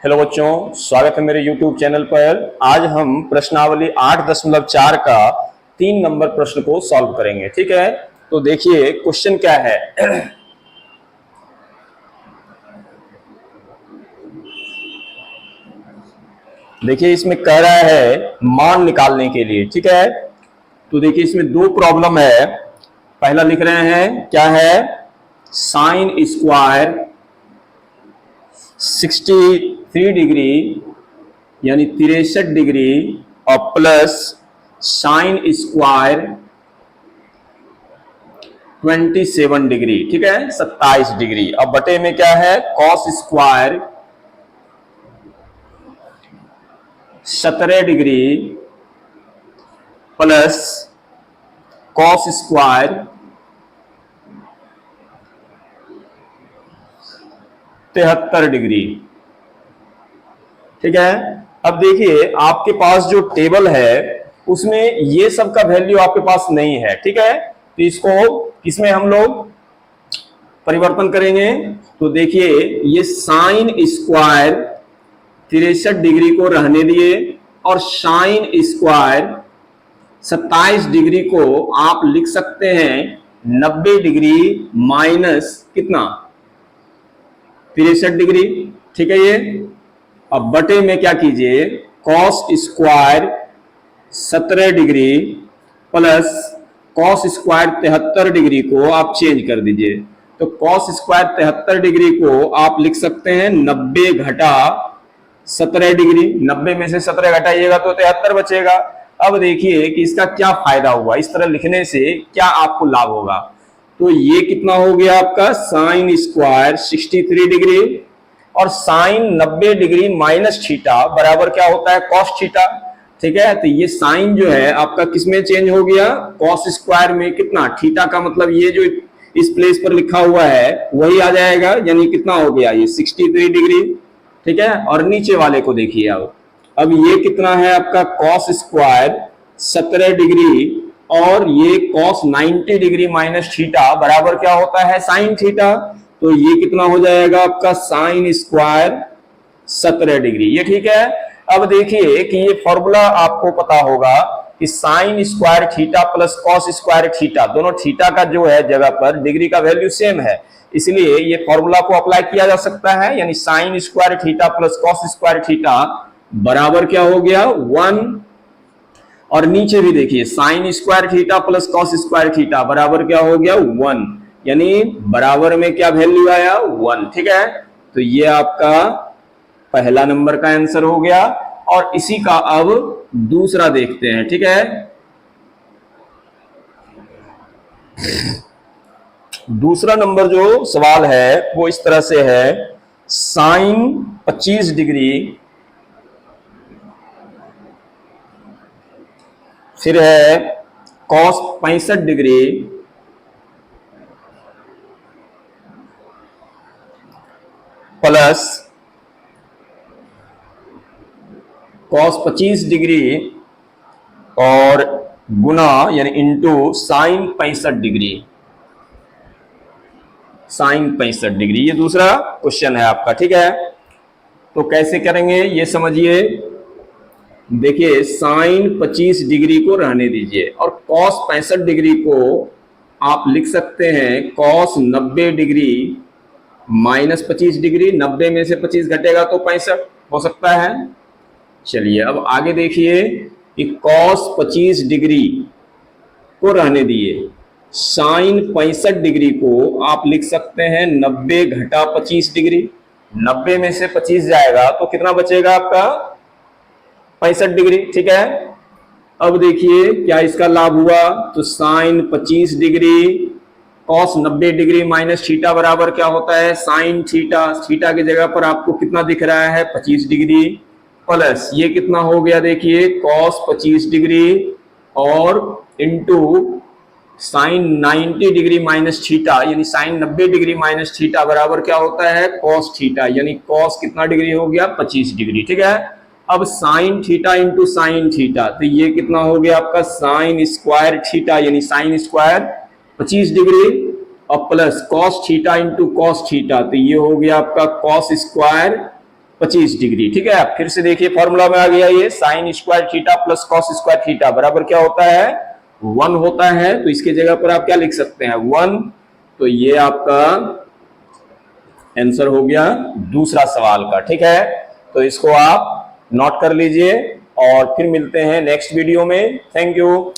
Hello बच्चों, स्वागत है मेरे YouTube चैनल पर। आज हम प्रश्नावली 8.4 का 3 नंबर प्रश्न को सॉल्व करेंगे। ठीक है, तो देखिए क्वेश्चन क्या है। देखिए इसमें कह रहा है मान निकालने के लिए। ठीक है, तो देखिए इसमें दो प्रॉब्लम है। पहला लिख रहे हैं क्या है, साइन स्क्वायर 63 डिग्री यानी 63 डिग्री और प्लस साइन स्क्वायर 27 डिग्री। ठीक है, 27 डिग्री। अब बटे में क्या है, cos square 17 degree plus cos square 73 degree. ठीक है, अब देखिए आपके पास जो टेबल है उसमें ये सब का वैल्यू आपके पास नहीं है। ठीक है, तो इसको किसमें हम लोग परिवर्तन करेंगे। तो देखिए ये साइन स्क्वायर 63 डिग्री को रहने दिए और साइन स्क्वायर 27 डिग्री को आप लिख सकते हैं 90 डिग्री माइनस कितना, 63 डिग्री। ठीक है, ये अब बटे में क्या कीजिए, cos square 17 degree plus cos square 73 degree को आप चेंज कर दीजिए। तो कॉस स्क्वायर 73 डिग्री को आप लिख सकते हैं 90 घटा 17 डिग्री। 90 में से 17 घटाइएगा तो 73 बचेगा। अब देखिए कि इसका क्या फायदा हुआ, इस तरह लिखने से क्या आपको लाभ होगा। तो ये कितना हो गया आपका, साइन स्क्वायर 63 डिग्री और साइन 90 डिग्री माइनस थीटा बराबर क्या होता है, कॉस थीटा। ठीक है, तो ये साइन जो है आपका किसमें चेंज हो गया, कॉस स्क्वायर में। कितना, थीटा का मतलब ये जो इस प्लेस पर लिखा हुआ है वही आ जाएगा, यानी कितना हो गया ये 63 डिग्री। ठीक है, और नीचे वाले को देखिए अब ये कितना है आपका, कॉस स्क्वायर 17 डिग्री और ये कॉस 90 डिग्री माइनस थीटा बराबर क्या होता है, साइन थीटा। तो ये कितना हो जाएगा आपका, साइन स्क्वायर 17 डिग्री। ये ठीक है। अब देखिए कि ये फॉर्मूला आपको पता होगा कि sine square theta plus cos square theta, दोनों थीटा का जो है जगह पर डिग्री का वैल्यू सेम है, इसलिए ये फॉर्मूला को अप्लाई किया जा सकता है। यानी sine square theta plus cos square theta बराबर क्या हो गया, 1। और नीचे भी देखिए sine square theta plus cos square theta बराबर क्या हो गया, 1, यानी बराबर में क्या वैल्यू आया, 1। ठीक है, तो ये आपका पहला नंबर का आंसर हो गया। और इसी का अब दूसरा देखते हैं। ठीक है, दूसरा नंबर जो सवाल है वो इस तरह से है, साइन 25 डिग्री फिर है cos 65 degree plus cos 25 degree और गुना यानी into sine 65 degree, sine 65 degree. ये दूसरा क्वेश्चन है आपका। ठीक है, तो कैसे करेंगे ये समझिए। देखिए साइन 25 डिग्री को रहने दीजिए और कॉस 65 डिग्री को आप लिख सकते हैं कॉस 90 डिग्री माइनस 25 डिग्री। 90 में से 25 घटेगा तो 65 हो सकता है। चलिए अब आगे देखिए कि कॉस 25 डिग्री को रहने दिए, साइन 65 डिग्री को आप लिख सकते हैं 90 घटा 25 डिग्री। 90 में से 25 जाएगा तो कितना बचेगा आपका, 65 डिग्री। ठीक है, अब देखिए क्या इसका लाभ हुआ, तो sine 25 degree cos 90 degree minus theta बराबर क्या होता है, साइन थीटा। थीटा की जगह पर आपको कितना दिख रहा है, 25 डिग्री प्लस ये कितना हो गया, देखिए कॉस 25 डिग्री और into sine 90 degree minus theta, यानी साइन 90 डिग्री माइनस थीटा बराबर क्या होता है, कॉस थीटा। यानी कॉस कितना डिग्री हो गया, 25 डिग्री। ठीक है, अब sine theta into sine theta, तो ये कितना हो गया आपका, साइन स्क्वायर थीटा यानी साइन स्क्वायर 25 डिग्री और plus cos theta into cos theta, तो ये हो गया आपका कॉस स्क्वायर 25 डिग्री। ठीक है, फिर से देखिए फॉर्मूला में आ गया ये sine square theta plus cos square theta बराबर क्या होता है 1 होता है। तो इसके जगह पर आप क्या लिख सकते हैं 1। तो ये आपका आंसर हो गया दूसरा सवाल का। ठीक है, तो इसको आप नोट कर लीजिए और फिर मिलते हैं नेक्स्ट वीडियो में। Thank you.